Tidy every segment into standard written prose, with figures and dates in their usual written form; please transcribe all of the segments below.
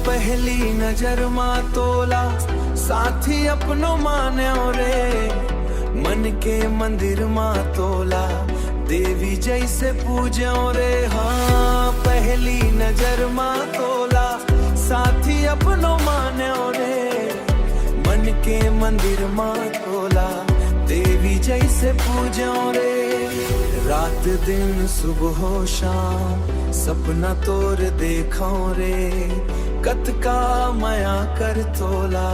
पहली नजर माँ तोला साथी अपनो मान्यो रे, मन के मंदिर माँ तोला देवी जैसे पूज्यो रे। हाँ पहली नजर माँ तोला साथी अपनो मान्यो रे, मन के मंदिर माँ तोला देवी जैसे पूज्यो रे। रात दिन सुबह हो शाम सपना तोर देखो रे, कत का माया कर तोला।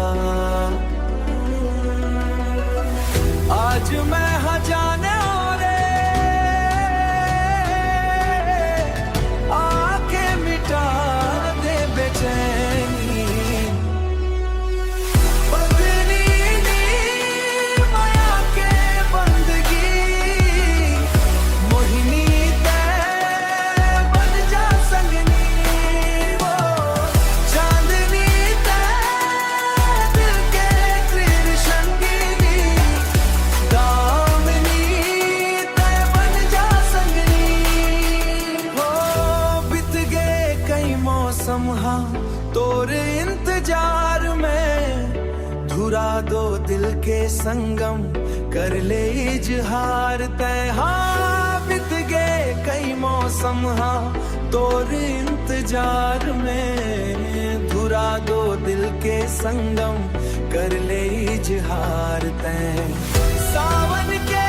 आज मैं जाने रे आके मिटा दे बेचैनी, बदली नी माया के बंदगी, मोहिनी ते बन जा संगनी, वो चांदनी ते दिल के कृष्णगिरी, दामिनी ते बन जा संगनी। हो बीत गए कई मौसम हाँ तोरे इंतजार में, धुरा दो दिल के संगम कर ले इजहार तय। हाँ बीत गए कई मौसम हाँ तोरे इंतजार में, धुरा दो दिल के संगम कर ले इजहार तय। सावन के